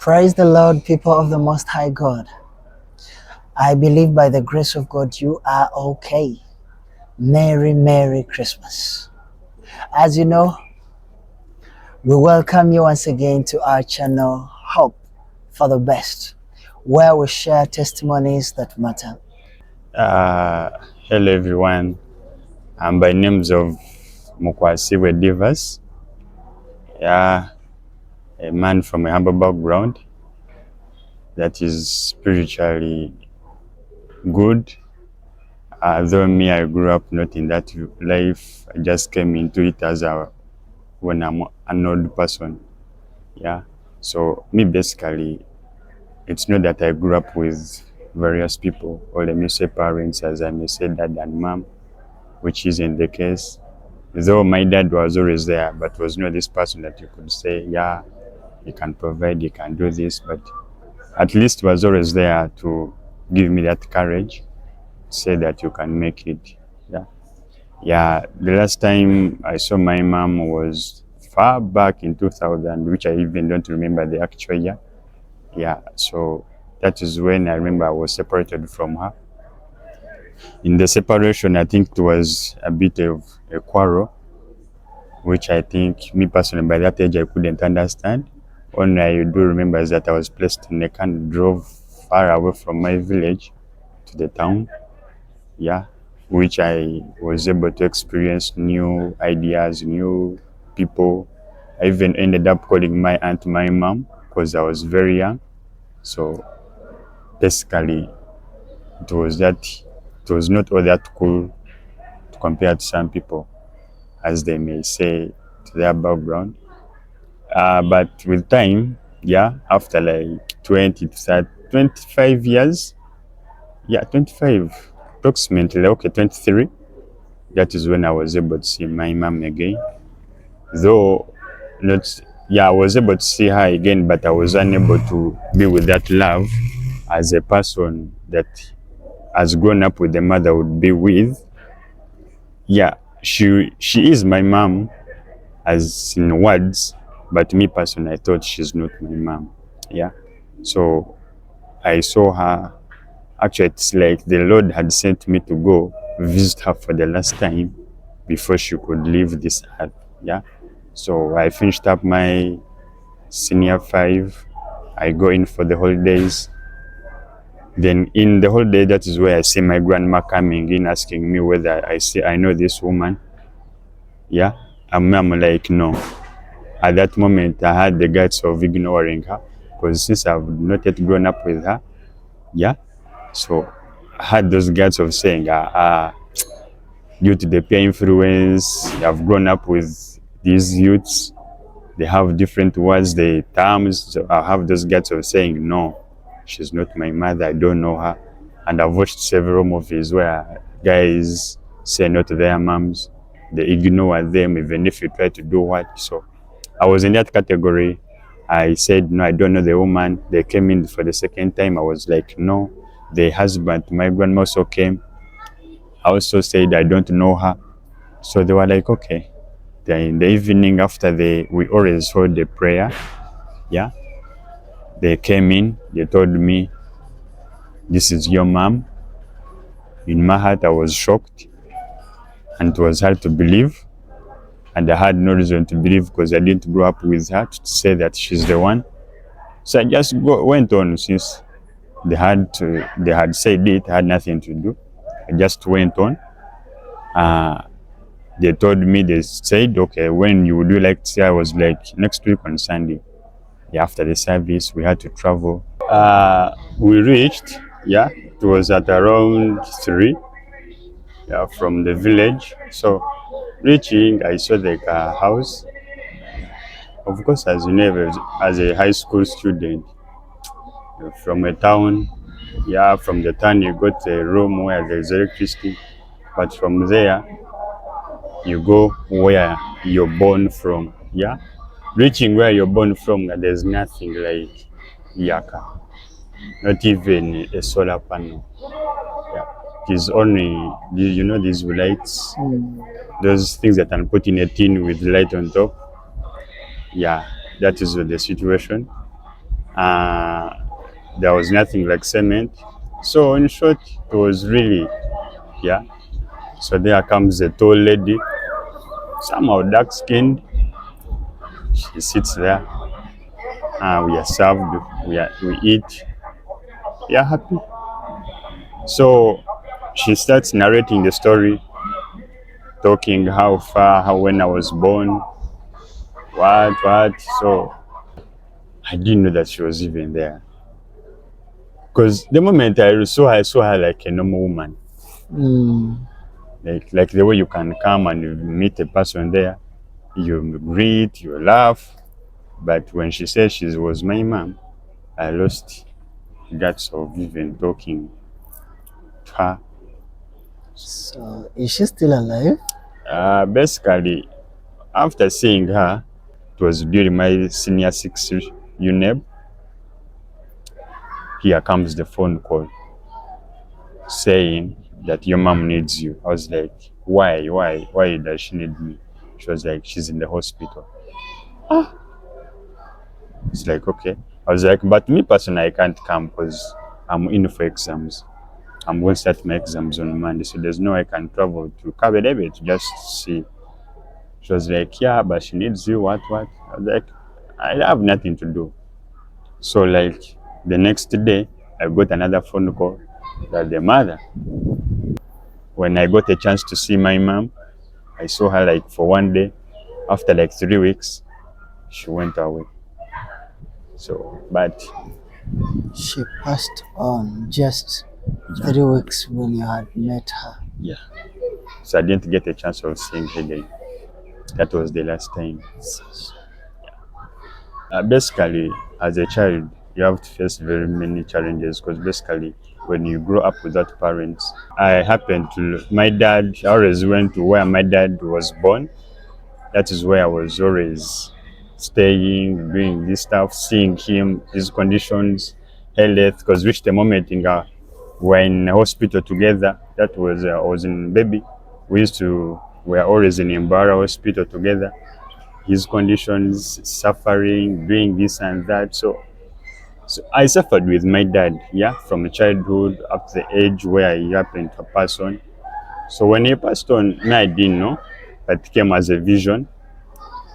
Praise the Lord, people of the Most High God. I believe by the grace of God you are okay. Merry Christmas. As you know, we welcome you once again to our channel, Hope for the Best, where we share testimonies that matter. Hello everyone. I'm by names of Mukwasiwe Divas. Yeah, a man from a humble background that is spiritually good. Though me, I grew up not in that life. I just came into it when I'm an old person. Yeah. So me basically, it's not that I grew up with various people, or let me say parents, as I may say dad and mom, which isn't the case. Though my dad was always there, but was not this person that you could say, yeah, he can provide, he can do this, but at least was always there to give me that courage, say that you can make it. Yeah. Yeah. The last time I saw my mom was far back in 2000, which I even don't remember the actual year. Yeah. So that is when I remember I was separated from her. In the separation, I think it was a bit of a quarrel, which I think me personally by that age I couldn't understand. Only I do remember is that I was placed in a car and drove far away from my village to the town. Yeah, which I was able to experience new ideas, new people. I even ended up calling my aunt my mom because I was very young. So basically, it was not all that cool compared to some people, as they may say, to their background. But with time, yeah, after like 20 to 30, 25 years, yeah, 25, approximately, okay, 23, that is when I was able to see my mom again. Though, not, yeah, I was able to see her again, but I was unable to be with that love as a person that has grown up with the mother would be with. Yeah, she is my mom, as in words, but me personally, I thought she's not my mom. Yeah. So I saw her. Actually, it's like the Lord had sent me to go visit her for the last time before she could leave this earth. Yeah. So I finished up my senior five. I go in for the holidays. Then in the holiday, that is where I see my grandma coming in asking me whether I know this woman. Yeah. And I'm like, no. At that moment, I had the guts of ignoring her because since I've not yet grown up with her, yeah, so I had those guts of saying, due to the peer influence, I've grown up with these youths, they have different words, the terms, so I have those guts of saying, no, she's not my mother, I don't know her. And I've watched several movies where guys say no to their moms, they ignore them even if you try to do what. So I was in that category. I said, no, I don't know the woman. They came in for the second time. I was like, no. The husband, my grandma also came. I also said, I don't know her. So they were like, okay. Then in the evening after we always hold the prayer. Yeah. They came in. They told me, this is your mom. In my heart, I was shocked. And it was hard to believe. And I had no reason to believe because I didn't grow up with her to say that she's the one. So I just went on since they had said it, had nothing to do. I just went on. They told me, they said, okay, when you would you like to see? I was like, next week on Sunday. Yeah, after the service, we had to travel. We reached, yeah, it was at around 3, yeah, from the village. So reaching, I saw the house. Of course, as you know, as a high school student, from a town, yeah, from the town you got a room where there's electricity, but from there you go where you're born from. Yeah, reaching where you're born from, there's nothing like yaka, not even a solar panel. Yeah, it is only these lights, those things that are put in a tin with light on top. Yeah, that is the situation. Uh, there was nothing like cement. So in short, it was really, yeah. So there comes a tall lady, somehow dark skinned. She sits there. We are served. We eat. We are happy. So she starts narrating the story, talking how far, how when I was born, what. So I didn't know that she was even there. Because the moment I saw her like a normal woman, Mm. like the way you can come and you meet a person there, you greet, you laugh. But when she said she was my mom, I lost guts of even talking to her. So is she still alive? Basically, after seeing her, it was during my senior six UNEB. Here comes the phone call saying that your mom needs you. I was like, why does she need me? She was like, she's in the hospital. It's like, okay. I was like, but me personally, I can't come because I'm in for exams. I'm going to start my exams on Monday, so there's no way I can travel to Kabedebe to just see. She was like, yeah, but she needs you, what? I was like, I have nothing to do. So like the next day, I got another phone call that the mother, when I got a chance to see my mom, I saw her like for one day. After like 3 weeks, she went away. So, but She passed on just yeah, 3 weeks when you had met her. yeah. So I didn't get a chance of seeing her again. That was the last time. Basically, as a child, you have to face very many challenges because basically, when you grow up without parents, I happened to, my dad, I always went to where my dad was born. That is where I was always staying, doing this stuff, seeing him, his conditions, health, because reached a moment in we're in a hospital together. That was, I was in baby. We are always in Imbara hospital together. His conditions, suffering, doing this and that. So I suffered with my dad, yeah, from childhood up to the age where he happened to pass on. So when he passed on, me, I didn't know. That came as a vision.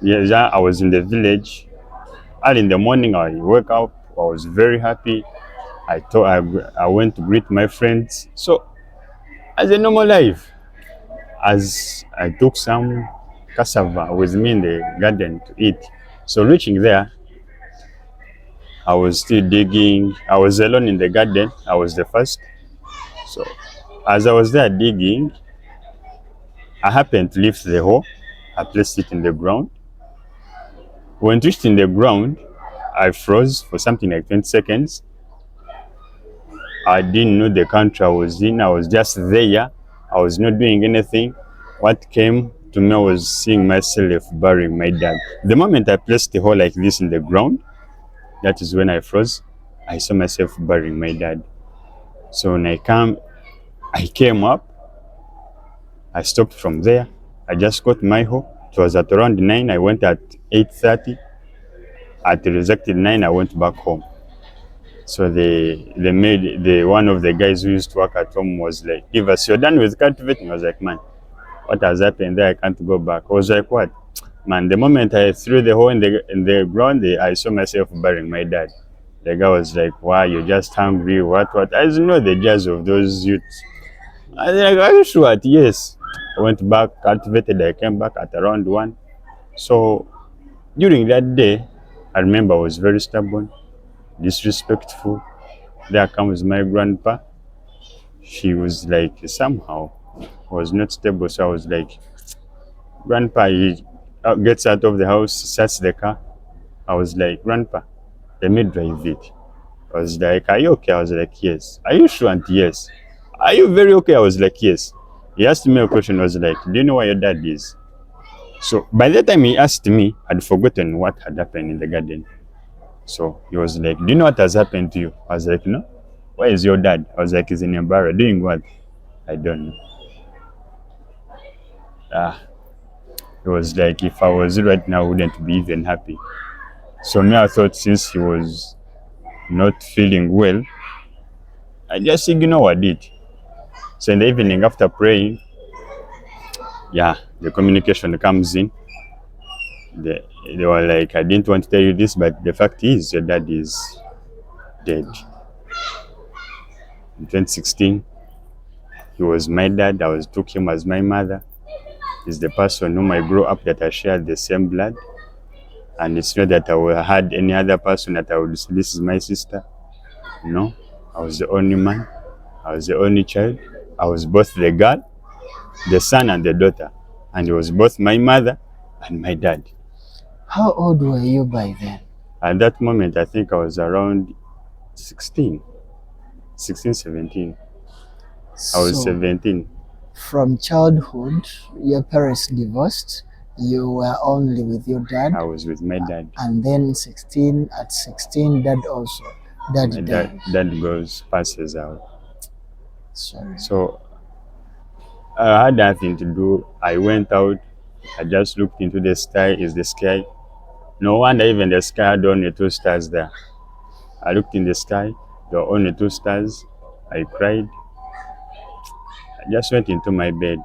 Yes, yeah, I was in the village. Early in the morning, I woke up. I was very happy. I went to greet my friends. So as a normal life, as I took some cassava with me in the garden to eat. So reaching there, I was still digging. I was alone in the garden. I was the first. So as I was there digging, I happened to lift the hoe. I placed it in the ground. When it reached in the ground, I froze for something like 20 seconds. I didn't know the country I was in. I was just there. I was not doing anything. What came to me was seeing myself burying my dad. The moment I placed the hole like this in the ground, that is when I froze. I saw myself burying my dad. So when I came up. I stopped from there. I just got my hoe. It was at around 9. I went at 8:30. At the exact 9, I went back home. So the one of the guys who used to work at home was like, Divas, you're done with cultivating. I was like, man, what has happened there? I can't go back. I was like, what? Man, the moment I threw the hole in the ground, I saw myself burying my dad. The guy was like, why, you're just hungry, what? I didn't know the jazz of those youths. I was like, are you sure? Yes. I went back, cultivated, I came back at around 1. So during that day, I remember I was very stubborn, disrespectful. There comes my grandpa. She was like somehow was not stable. So I was like, grandpa, he gets out of the house, starts the car. I was like, grandpa, let me drive it. I was like, are you okay? I was like, yes. Are you sure? And yes. Are you very okay? I was like, yes. He asked me a question. I was like, do you know where your dad is? So by the time he asked me, I'd forgotten what had happened in the garden. So he was like, do you know what has happened to you? I was like, no. Where is your dad? I was like, he's in Embara. Doing what? I don't know. Ah, it was like if I was right now, I wouldn't be even happy. So me, I thought since he was not feeling well, I just ignored it. So in the evening after praying, yeah, the communication comes in. They were like, I didn't want to tell you this, but the fact is your dad is dead. In 2016, he was my dad. I was took him as my mother. He's the person whom I grew up that I shared the same blood. And it's not that had any other person that I would say, this is my sister. No, I was the only man. I was the only child. I was both the girl, the son, and the daughter. And he was both my mother and my dad. How old were you by then? At that moment, I think I was around 16, 16, 17. I was So, 17. from childhood, your parents divorced. You were only with your dad. I was with my dad. And then 16, at 16, dad also. Dad My died. dad passes out. Sorry. So I had nothing to do. I went out. I just looked into the sky. Is the sky? No wonder even the sky had only 2 stars there. I looked in the sky. There were only 2 stars. I cried. I just went into my bed.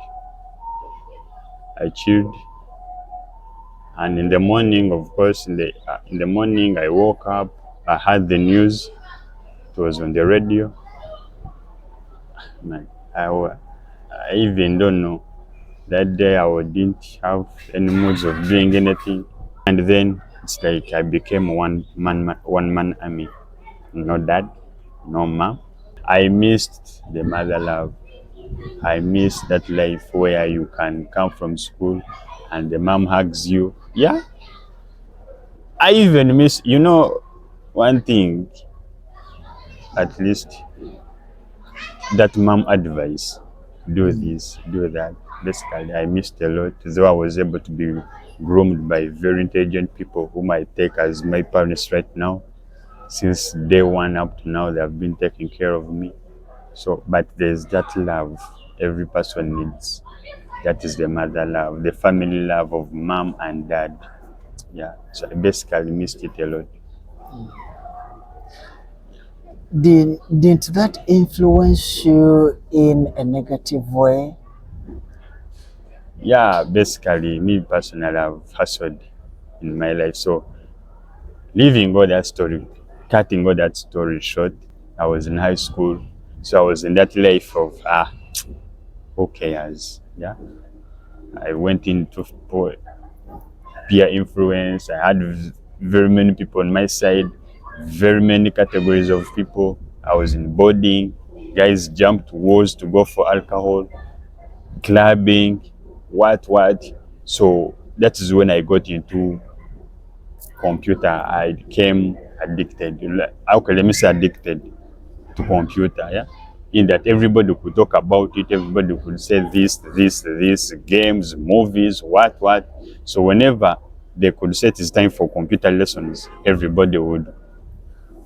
I chilled. And in the morning, of course, in the morning, I woke up. I heard the news. It was on the radio. Man, I even don't know. That day I didn't have any moods of doing anything. And then it's like I became one man army. No dad, no mom. I missed the mother love. I missed that life where you can come from school and the mom hugs you. Yeah. I even miss, one thing, at least that mom advice, do this, do that. Basically, I missed a lot, though I was able to be groomed by very intelligent people whom I take as my parents right now. Since day one up to now, they have been taking care of me. So, but there's that love every person needs. That is the mother love, the family love of mom and dad. Yeah, so I basically missed it a lot. Didn't that influence you in a negative way? Yeah, basically, me personally, I've hustled in my life. So, leaving all that story, cutting all that story short, I was in high school. So, I was in that life of, who cares? Yeah. I went into peer influence. I had very many people on my side, very many categories of people. I was in boarding. Guys jumped walls to go for alcohol, clubbing, what. So that is when I got into computer. I became addicted. Okay, let me say addicted to computer. Yeah, in that everybody could talk about it. Everybody could say this, games, movies, what. So whenever they could say it's time for computer lessons, everybody would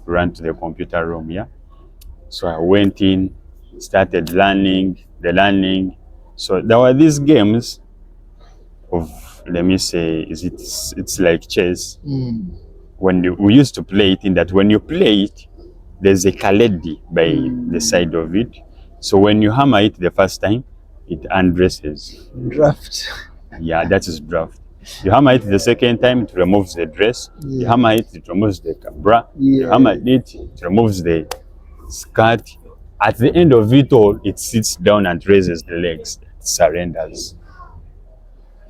run to the computer room. Yeah. So I went in, started learning. So there were these games of, let me say, it's like chess. We used to play it in that when you play it, there's a kaledi by the side of it. So when you hammer it the first time, it undresses. Draft. Yeah, that is draft. You hammer it the second time, it removes the dress. You hammer it removes the bra. You hammer it removes the skirt. At the end of it all, it sits down and raises the legs, surrenders.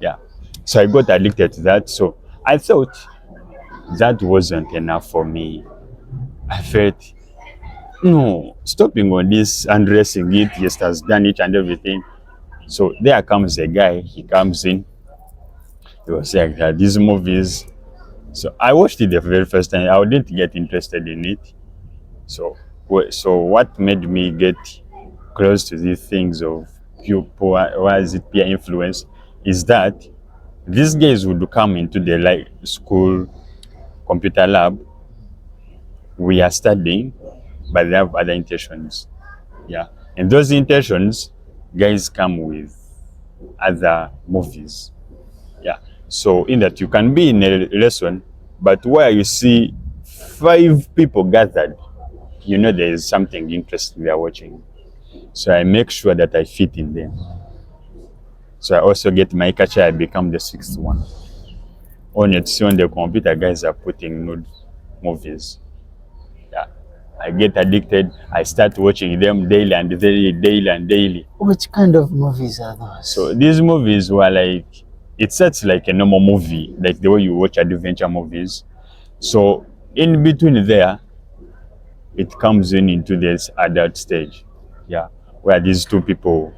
Yeah. So I got addicted to that. So I thought that wasn't enough for me. I felt, no, stopping on this, undressing it, just has done it and everything. So there comes a guy, he comes in, he was like, these movies. So I watched it the very first time. I didn't get interested in it. So what made me get close to these things of why is it peer influence, is that these guys would come into the school computer lab. We are studying, but they have other intentions. Yeah. And those intentions, guys come with other movies. Yeah. So in that you can be in a lesson, but where you see 5 people gathered, you know there is something interesting they are watching. So I make sure that I fit in there. So I also get my catcher, I become the 6th one. On it, see on the computer, guys are putting nude movies. Yeah. I get addicted. I start watching them daily and daily, daily and daily. Which kind of movies are those? So these movies were like, it sets like a normal movie, like the way you watch adventure movies. So in between there, it comes in into this adult stage. Yeah. Where these two people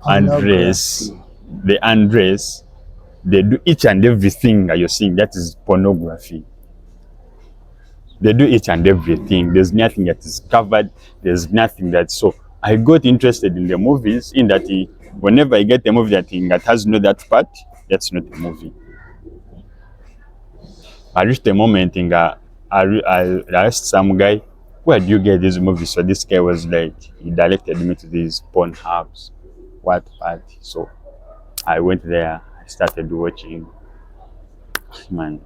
undress, Pornography. they undress, they do each and everything that you're seeing. That is pornography. They do each and everything. There's nothing that is covered. There's nothing that. So I got interested in the movies. In that, whenever I get a movie that has no that part, that's not a movie. I reached a moment in I asked some guy, "Where do you get these movies?" So this guy was like, he directed me to these porn hubs. What part? So I went there. I started watching. Man,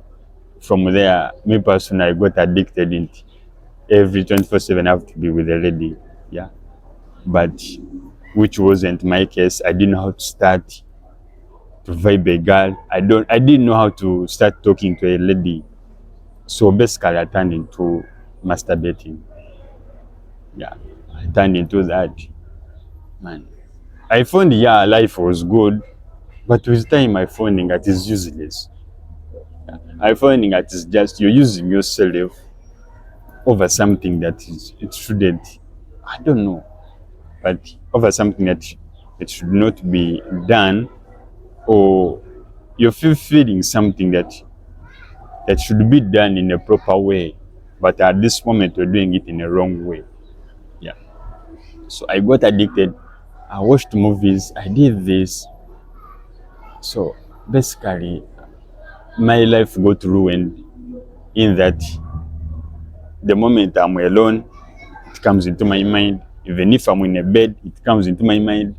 from there, me personally, I got addicted in every 24/7 I have to be with a lady. Yeah. But which wasn't my case. I didn't know how to start to vibe a girl. I didn't know how to start talking to a lady. So basically I turned into masturbating. Yeah. I turned into that. Man. I found life was good, but with time I found that is useless. Yeah. I found that it's just you're using yourself over something that is it shouldn't. I don't know. But over something that it should not be done, or you're feeling something that should be done in a proper way, but at this moment you're doing it in a wrong way. Yeah. So I got addicted. I watched movies. I did this. So basically, my life got ruined in that the moment I'm alone, it comes into my mind. Even if I'm in a bed, it comes into my mind.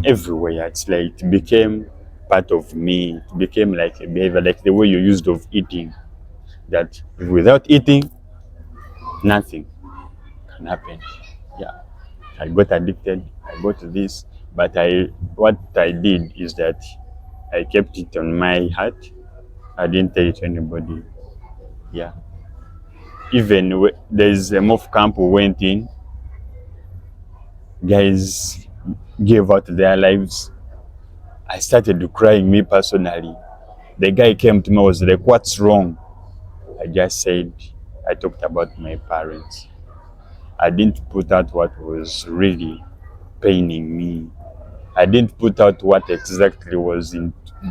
Everywhere. It's like it became part of me. It became like a behavior, like the way you used of eating. That without eating, nothing can happen. Yeah. I got addicted. I got to this, but what I did is that I kept it on my heart. I didn't tell it to anybody. Yeah. Even there's a MOF camp we went in. Guys gave out their lives. I started crying, me personally. The guy came to me, was like, "What's wrong?" I just said, I talked about my parents. I didn't put out what was really paining me. I didn't put out what exactly was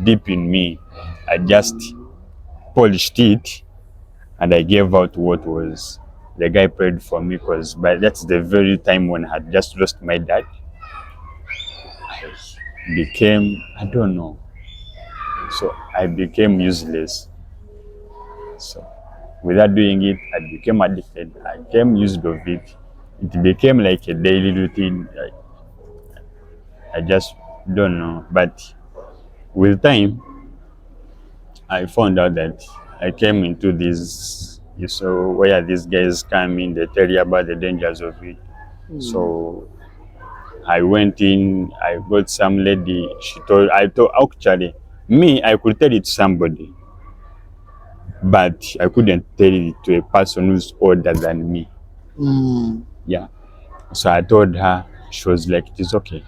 deep in me. I just polished it and I gave out what was. The guy prayed for me because by that's the very time when I had just lost my dad. I became, I don't know. So I became useless. So without doing it, I became addicted. I became used of it. It became like a daily routine. I just don't know. But with time, I found out that I came into this. You saw where these guys come in, they tell you about the dangers of it. So I went in, I got some lady, I told, actually, me, I could tell it to somebody, but I couldn't tell it to a person who's older than me. Mm. Yeah. So I told her, she was like, "It is okay.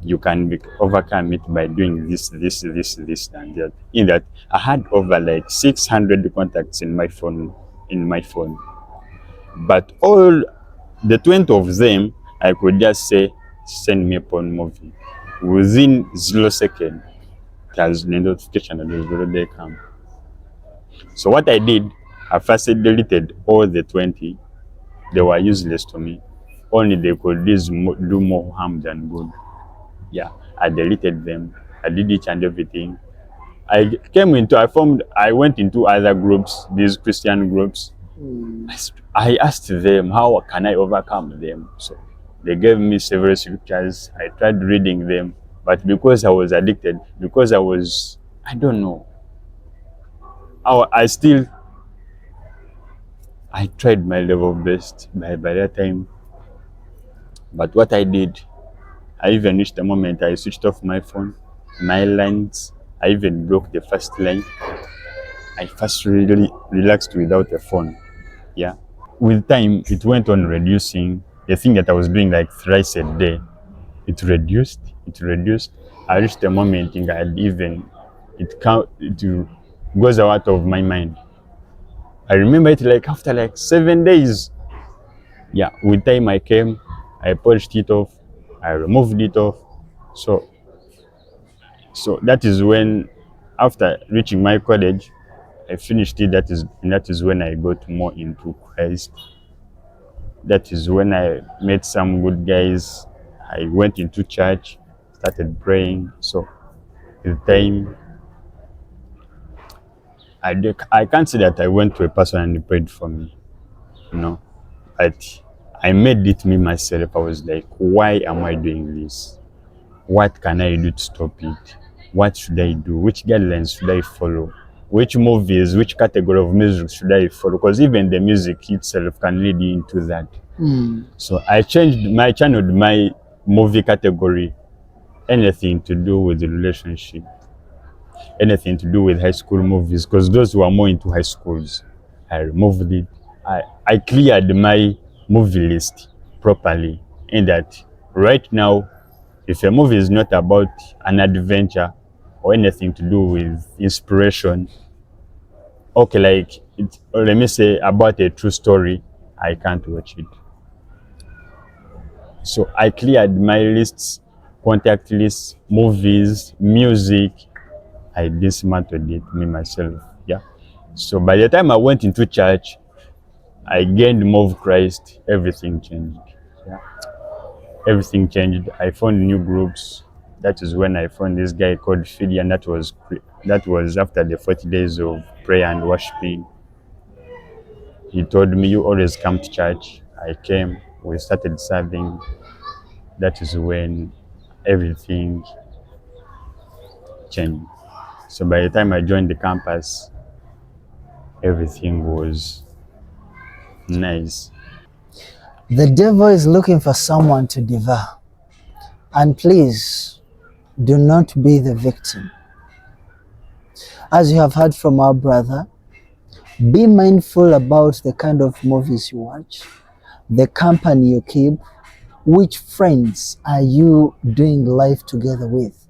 You can overcome it by doing this, and that." In that, I had over like 600 contacts in my phone. But all the 20 of them, I could just say, "Send me a porn movie." Within 0 seconds, there's the notification that was already come. So what I did, I first deleted all the 20. They were useless to me. Only they could do more harm than good. Yeah, I deleted them. I did each and everything. I went into other groups, these Christian groups. I asked them, how can I overcome them? So they gave me several scriptures. I tried reading them, but because I was addicted, because I don't know, I still I tried my level best by that time, but what I did, I even reached the moment I switched off my phone, my lines. I even broke the first line. I first really relaxed without a phone. Yeah. With time, it went on reducing. The thing that I was doing like thrice a day, it reduced. It reduced. I reached a moment in I even it goes out of my mind. I remember it like after like 7 days. Yeah, with time I came, I polished it off, I removed it off. So so that is when, after reaching my college, I finished it. That is when I got more into Christ. That is when I met some good guys. I went into church, started praying. So with time, I can't say that I went to a person and he prayed for me, you know. But I made it me myself. I was like, why am I doing this? What can I do to stop it? What should I do? Which guidelines should I follow? Which movies, which category of music should I follow? Because even the music itself can lead you into that. So I channeled my movie category, anything to do with the relationship, anything to do with high school movies, because those were more into high schools. I removed it. I cleared my movie list properly, in that right now, if a movie is not about an adventure or anything to do with inspiration, okay, like it, or let me say about a true story, I can't watch it. So I cleared my lists, contact lists, movies, music. I dismantled it me myself. Yeah. So by the time I went into church, I gained more of Christ. Everything changed. Yeah. Everything changed. I found new groups. That is when I found this guy called Fidi, and that was after the 40 days of prayer and worshiping. He told me, "You always come to church." I came. We started serving. That is when everything changed. So by the time I joined the campus, everything was nice. The devil is looking for someone to devour. And please do not be the victim. As you have heard from our brother, be mindful about the kind of movies you watch, the company you keep, which friends are you doing life together with.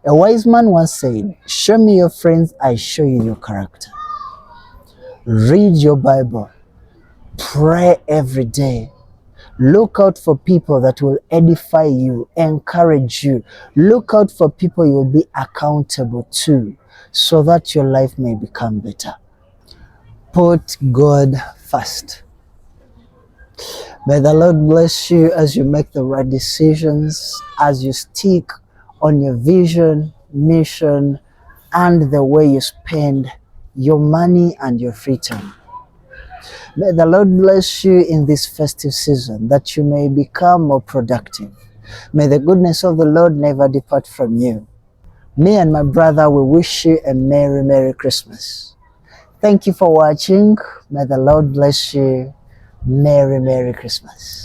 A wise man once said, "Show me your friends, I show you your character." Read your Bible, pray every day. Look out for people that will edify you, encourage you. Look out for people you will be accountable to, so that your life may become better. Put God first. May the Lord bless you as you make the right decisions, as you stick on your vision, mission, and the way you spend your money and your free time. May the Lord bless you in this festive season, that you may become more productive. May the goodness of the Lord never depart from you. Me and my brother will wish you a Merry, Merry Christmas. Thank you for watching. May the Lord bless you. Merry, Merry Christmas.